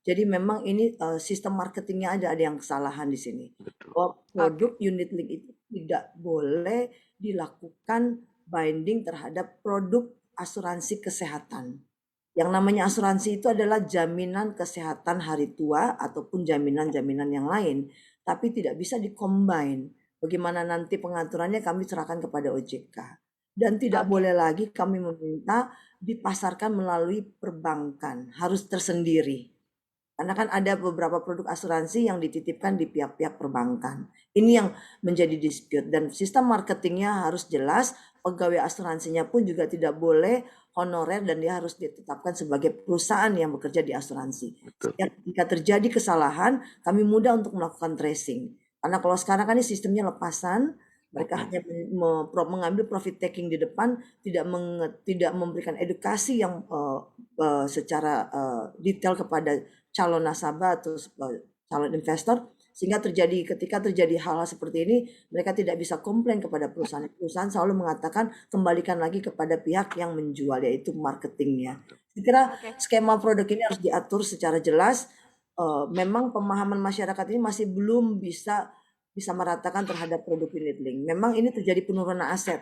Jadi memang ini sistem marketingnya ada yang kesalahan di sini. Betul. Bahwa Oke. produk unit link itu tidak boleh dilakukan binding terhadap produk asuransi kesehatan. Yang namanya asuransi itu adalah jaminan kesehatan hari tua ataupun jaminan-jaminan yang lain, tapi tidak bisa dikombin. Bagaimana nanti pengaturannya kami serahkan kepada OJK. Dan tidak Oke. boleh lagi kami meminta dipasarkan melalui perbankan, harus tersendiri. Karena kan ada beberapa produk asuransi yang dititipkan di pihak-pihak perbankan. Ini yang menjadi dispute dan sistem marketingnya harus jelas, pegawai asuransinya pun juga tidak boleh honorer dan dia harus ditetapkan sebagai perusahaan yang bekerja di asuransi. Betul. Sehingga ketika terjadi kesalahan, kami mudah untuk melakukan tracing. Karena kalau sekarang kan ini sistemnya lepasan, mereka hanya mengambil profit taking di depan, tidak memberikan edukasi yang secara detail kepada calon nasabah atau calon investor, sehingga ketika terjadi hal-hal seperti ini mereka tidak bisa komplain kepada perusahaan selalu mengatakan kembalikan lagi kepada pihak yang menjual, yaitu marketingnya. Saya kira Oke. skema produk ini harus diatur secara jelas. Memang pemahaman masyarakat ini masih belum bisa meratakan terhadap produk unit link. Memang ini terjadi penurunan aset.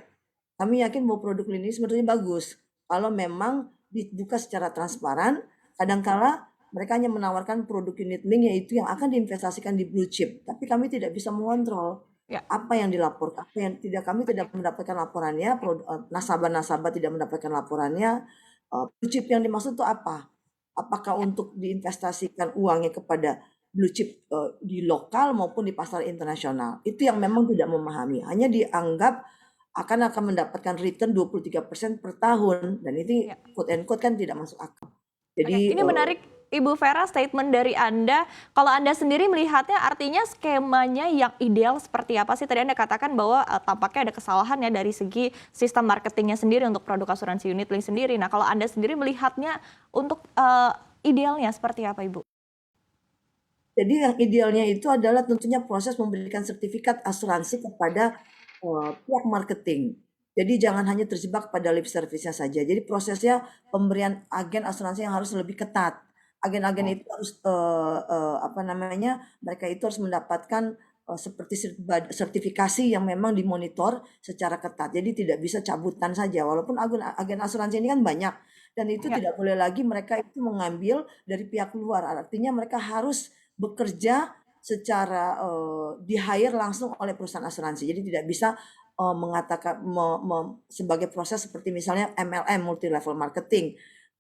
Kami yakin bahwa produk unit link sebetulnya bagus kalau memang dibuka secara transparan. Kadangkala mereka hanya menawarkan produk unit link yaitu yang akan diinvestasikan di blue chip, tapi kami tidak bisa mengontrol Ya. apa yang dilaporkan, apa yang tidak, kami tidak Oke. mendapatkan laporannya, nasabah-nasabah tidak mendapatkan laporannya. Blue chip yang dimaksud itu apa? Apakah Ya. untuk diinvestasikan uangnya kepada blue chip di lokal maupun di pasar internasional? Itu yang memang tidak memahami, hanya dianggap akan mendapatkan return 23% per tahun, dan ini Ya. quote and quote kan tidak masuk akal. Oke, Jadi ini menarik Ibu Vera statement dari Anda. Kalau Anda sendiri melihatnya artinya skemanya yang ideal seperti apa sih? Tadi Anda katakan bahwa tampaknya ada kesalahan ya dari segi sistem marketingnya sendiri untuk produk asuransi unit link sendiri. Nah, kalau Anda sendiri melihatnya untuk idealnya seperti apa, Ibu? Jadi yang idealnya itu adalah tentunya proses memberikan sertifikat asuransi kepada pihak marketing. Jadi jangan hanya terjebak pada lip service-nya saja. Jadi prosesnya pemberian agen asuransi yang harus lebih ketat. Agen-agen itu harus apa namanya? Mereka itu harus mendapatkan seperti sertifikasi yang memang dimonitor secara ketat. Jadi tidak bisa cabutan saja. Walaupun agen asuransi ini kan banyak dan itu Ya. tidak boleh lagi mereka itu mengambil dari pihak luar. Artinya mereka harus bekerja secara di-hire langsung oleh perusahaan asuransi. Jadi tidak bisa mengatakan sebagai proses seperti misalnya MLM, multi level marketing,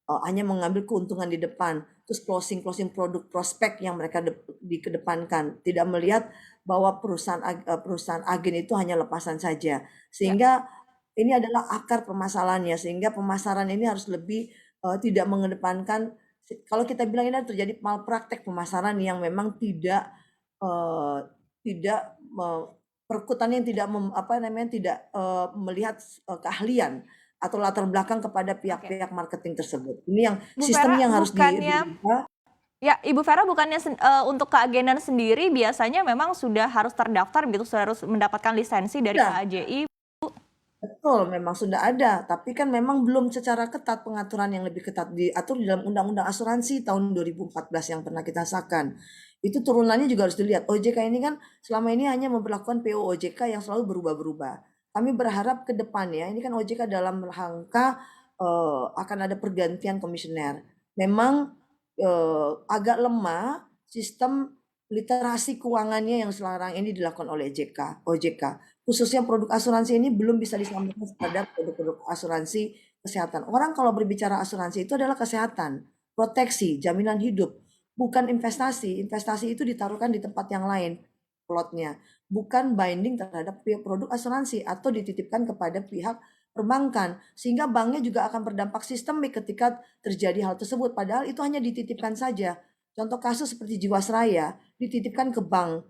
hanya mengambil keuntungan di depan, terus closing produk prospek yang mereka dikedepankan, tidak melihat bahwa perusahaan agen itu hanya lepasan saja. Ya. Sehingga ini adalah akar permasalahannya, sehingga pemasaran ini harus lebih tidak mengedepankan. Kalau kita bilang ini terjadi malpraktek pemasaran yang memang tidak eh, tidak perkutannya yang tidak tidak melihat keahlian atau latar belakang kepada Oke. pihak-pihak marketing tersebut. Ini yang Bu Vera, sistem yang harus bukannya dirubah. ya, Ibu Vera bukannya untuk keagenan sendiri biasanya memang sudah harus terdaftar begitu, sudah harus mendapatkan lisensi dari Sudah, KAJI? betul, memang sudah ada, tapi kan memang belum secara ketat, pengaturan yang lebih ketat diatur di dalam Undang-Undang Asuransi tahun 2014 yang pernah kita sahkan. Itu turunannya juga harus dilihat. OJK ini kan selama ini hanya memperlakukan PO OJK yang selalu berubah-berubah. Kami berharap ke depannya, ini kan OJK dalam rangka akan ada pergantian komisioner. Memang agak lemah sistem literasi keuangannya yang sekarang ini dilakukan oleh OJK. Khususnya produk asuransi ini belum bisa disampaikan pada produk-produk asuransi kesehatan. Orang kalau berbicara asuransi itu adalah kesehatan, proteksi, jaminan hidup, bukan investasi. Investasi itu ditaruhkan di tempat yang lain plotnya, bukan binding terhadap produk asuransi atau dititipkan kepada pihak perbankan, sehingga banknya juga akan berdampak sistemik ketika terjadi hal tersebut. Padahal itu hanya dititipkan saja. Contoh kasus seperti Jiwasraya dititipkan ke bank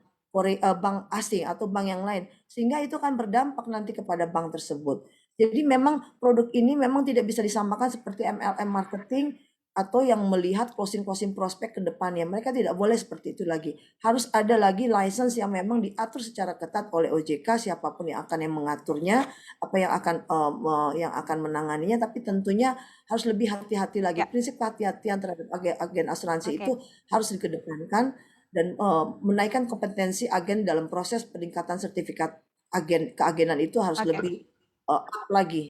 asing atau bank yang lain, sehingga itu akan berdampak nanti kepada bank tersebut. Jadi memang produk ini memang tidak bisa disamakan seperti MLM marketing atau yang melihat closing prospek ke depannya. Mereka tidak boleh seperti itu lagi. Harus ada lagi license yang memang diatur secara ketat oleh OJK, siapapun yang akan mengaturnya, apa yang akan menanganinya, tapi tentunya harus lebih hati-hati lagi. Ya, Prinsip kehati-hatian terhadap agen asuransi oke. itu harus dikedepankan dan menaikkan kompetensi agen dalam proses peningkatan sertifikat keagenan itu harus Oke. lebih up lagi.